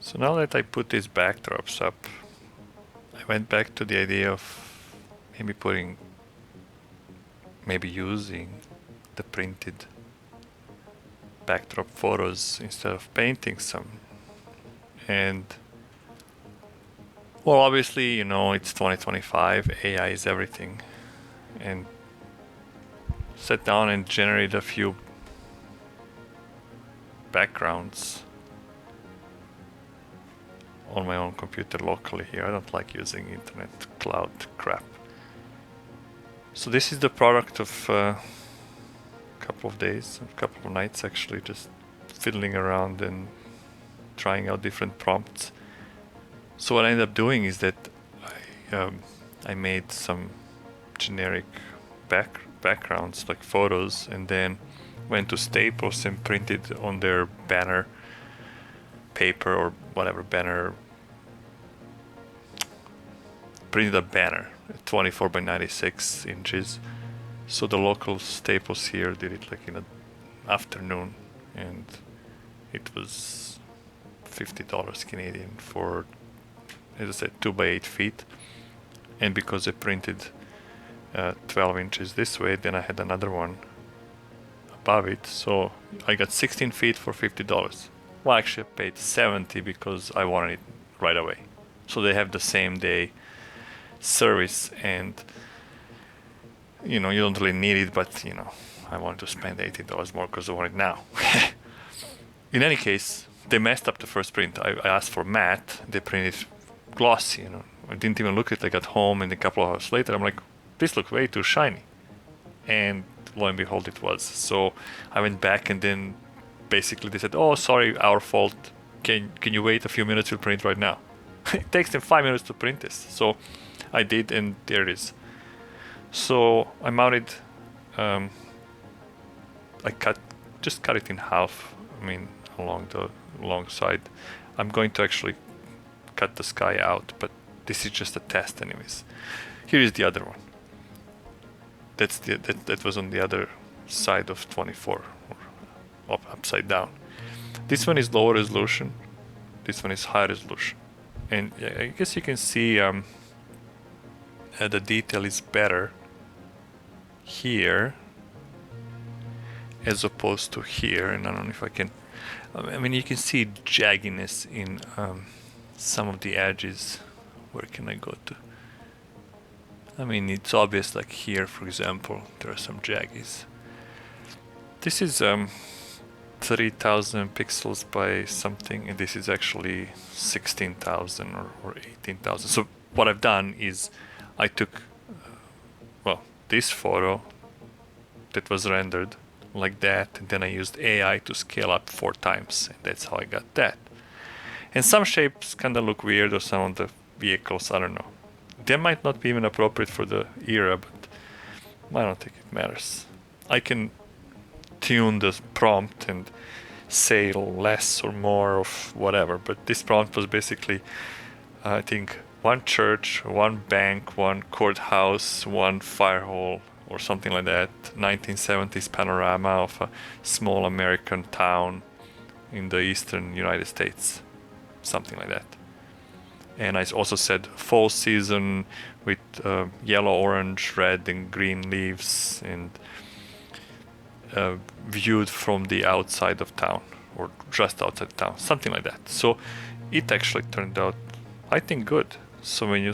So now that I put these backdrops up, I went back to the idea of maybe using the printed backdrop photos instead of painting some. And well, obviously, it's 2025, AI is everything. And sat down and generate a few backgrounds on my own computer locally here. I don't like using internet cloud crap. So this is the product of a couple of days, a couple of nights actually, just fiddling around and trying out different prompts. So what I ended up doing is that I made some generic backgrounds like photos, and then went to Staples and printed on their banner paper or whatever banner, printed a banner 24 by 96 inches. So the local Staples here did it like in an afternoon, and it was $50 Canadian for, as I said, 2 by 8 feet. And because I printed 12 inches this way, then I had another one above it, so I got 16 feet for $50. Well, actually I paid 70 because I wanted it right away. So they have the same day service, and you don't really need it, but I wanted to spend $80 more because I want it now. In any case, they messed up the first print. I asked for matte, they printed glossy. I didn't even look at it. I got home, and a couple of hours later I'm like, this looks way too shiny. And lo and behold, it was. So I went back, and then basically they said, oh, sorry, our fault. Can you wait a few minutes? We'll print right now. It takes them 5 minutes to print this. So I did, and there it is. So I mounted, I just cut it in half, along the long side. I'm going to actually cut the sky out, but this is just a test anyways. Here is the other one. That was on the other side of 24, or upside down. This one is lower resolution. This one is high resolution. And I guess you can see the detail is better here as opposed to here. And I don't know if I can. You can see jagginess in some of the edges. Where can I go to? It's obvious, like here, for example, there are some jaggies. This is 3000 pixels by something, and this is actually 16,000 or 18,000. So what I've done is I took, this photo that was rendered like that, and then I used AI to scale up 4 times, and that's how I got that. And some shapes kind of look weird, or some of the vehicles, I don't know. They might not be even appropriate for the era, but I don't think it matters. I can tune the prompt and say less or more of whatever, but this prompt was basically, I think, one church, one bank, one courthouse, one fire hall, or something like that. 1970s panorama of a small American town in the eastern United States, something like that. And I also said fall season with yellow, orange, red, and green leaves, and viewed from the outside of town, or just outside town, something like that. So it actually turned out, I think, good. So when you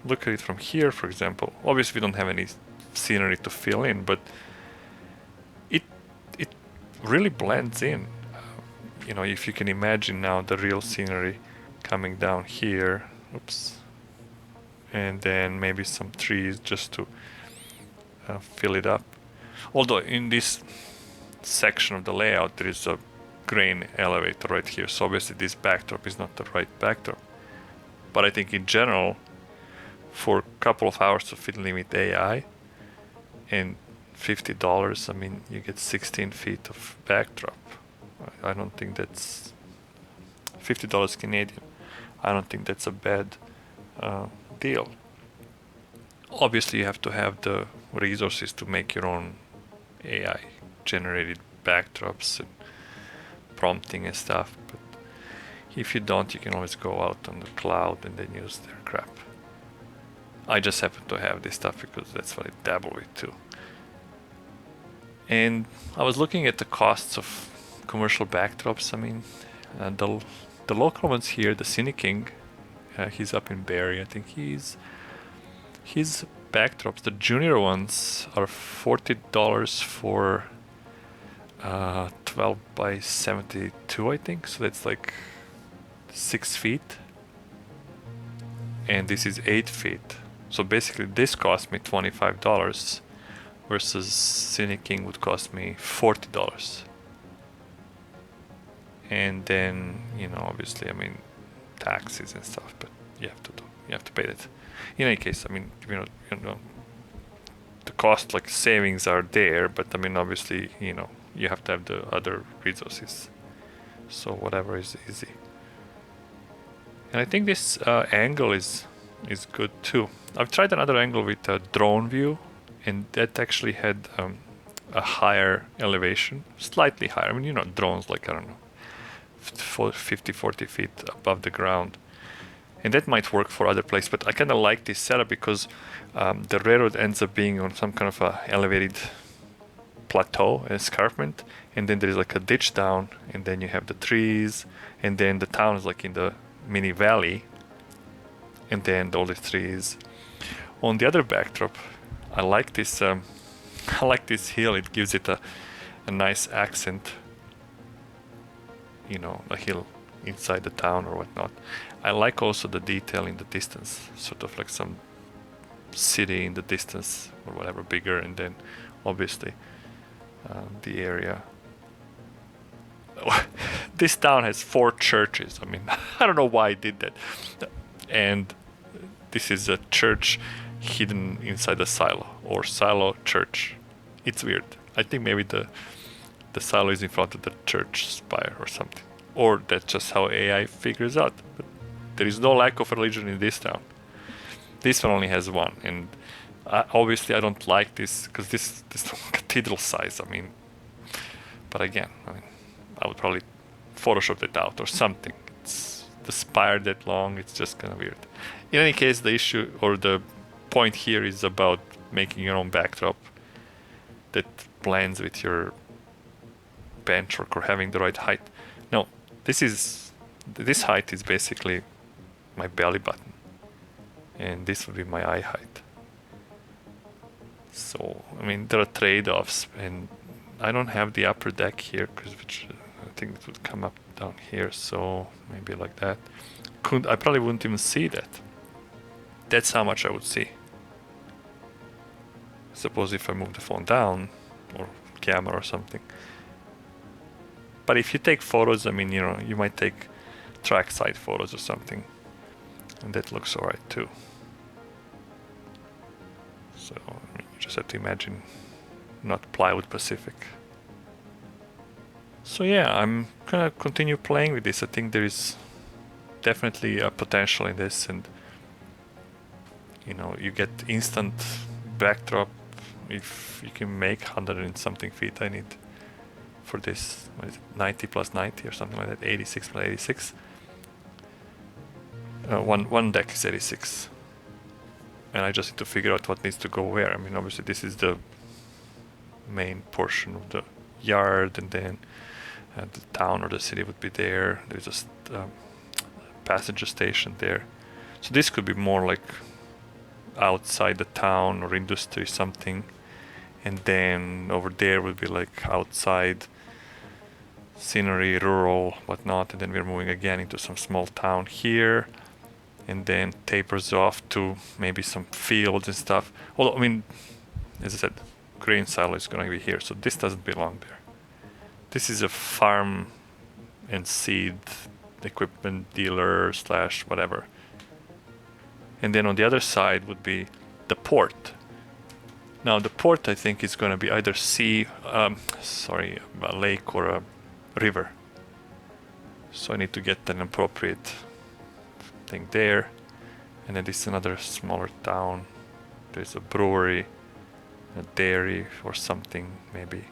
look at it from here, for example, obviously we don't have any scenery to fill in, but it really blends in. If you can imagine now the real scenery coming down here, and then maybe some trees just to fill it up. Although in this section of the layout there is a grain elevator right here, so obviously this backdrop is not the right backdrop. But I think in general, for a couple of hours of fiddling with AI and $50, you get 16 feet of backdrop. I don't think that's $50 Canadian. I don't think that's a bad deal. Obviously, you have to have the resources to make your own AI generated backdrops and prompting and stuff. But If you don't, you can always go out on the cloud and then use their crap. I just happen to have this stuff because that's what I dabble with too. And I was looking at the costs of commercial backdrops. I mean, the local ones here, the Cineking, he's up in Barrie. I think his backdrops, the junior ones, are $40 for 12 by 72, I think. So that's like 6 feet. And this is 8 feet. So basically this cost me $25 versus Cineking would cost me $40. And then, you know, obviously, I mean, taxes and stuff, but you have to pay that. In any case, I mean, you know, the cost, like, savings are there, but I mean, obviously, you know, you have to have the other resources. So whatever is easy. And I think this angle is good too. I've tried another angle with a drone view, and that actually had a higher elevation, slightly higher. I mean, you know, drones, like, I don't know, 50, 40 feet above the ground. And that might work for other places, but I kind of like this setup because the railroad ends up being on some kind of a elevated plateau, escarpment, and then there is like a ditch down, and then you have the trees, and then the town is like in the mini valley, and then all the trees. On the other backdrop, I like this. I like this hill. It gives it a nice accent. You know, a hill inside the town or whatnot. I like also the detail in the distance, sort of like some city in the distance or whatever, bigger, and then obviously the area. This town has 4 churches. I mean, I don't know why I did that. And this is a church hidden inside a silo, or silo church. It's weird. I think maybe the silo is in front of the church spire or something. Or that's just how AI figures out. But there is no lack of religion in this town. This one only has 1. And obviously I don't like this, because this cathedral size, I mean. But again, I mean, I would probably Photoshop it out or something. It's the spire that long, it's just kind of weird. In any case, the issue or the point here is about making your own backdrop that blends with your benchwork or having the right height. No, this height is basically my belly button, and this would be my eye height. So I mean, there are trade-offs, and I don't have the upper deck here, which I think it would come up down here, so maybe like that. I probably wouldn't even see that. That's how much I would see. Suppose if I move the phone down, or camera or something. But if you take photos, I mean, you know, you might take trackside photos or something, and that looks alright too. So I mean, you just have to imagine not plywood Pacific. So yeah, I'm gonna continue playing with this. I think there is definitely a potential in this, and you know, you get instant backdrop if you can make 100 and something feet. I need for this, what is it, 90 plus 90 or something like that, 86 plus 86. One deck is 86, and I just need to figure out what needs to go where. I mean, obviously this is the main portion of the yard, and then the town or the city would be there. There's a passenger station there, so this could be more like outside the town or industry something, and then over there would be like outside scenery, rural, whatnot, and then we're moving again into some small town here, and then tapers off to maybe some fields and stuff. Although, I mean, as I said, grain silo is going to be here, so this doesn't belong there. This is a farm and seed equipment dealer slash whatever. And then on the other side would be the port. Now the port, I think, is going to be either a lake or a river. So I need to get an appropriate thing there. And then this is another smaller town. There's a brewery, a dairy or something, maybe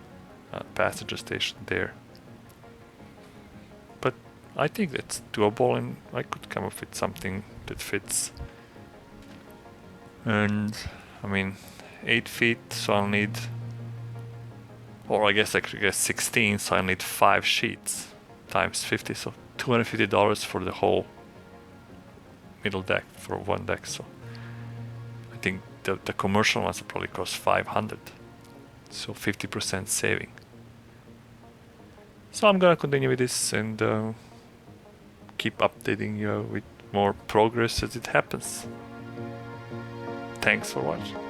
a passenger station there. But I think that's doable, and I could come up with something that fits. And I mean, 8 feet, so I'll need, or I guess I could get 16, so I'll need 5 sheets times 50, so $250 for the whole middle deck for one deck. So I think the commercial ones will probably cost 500, so 50% saving. So I'm gonna continue with this and keep updating you with more progress as it happens. Thanks for watching.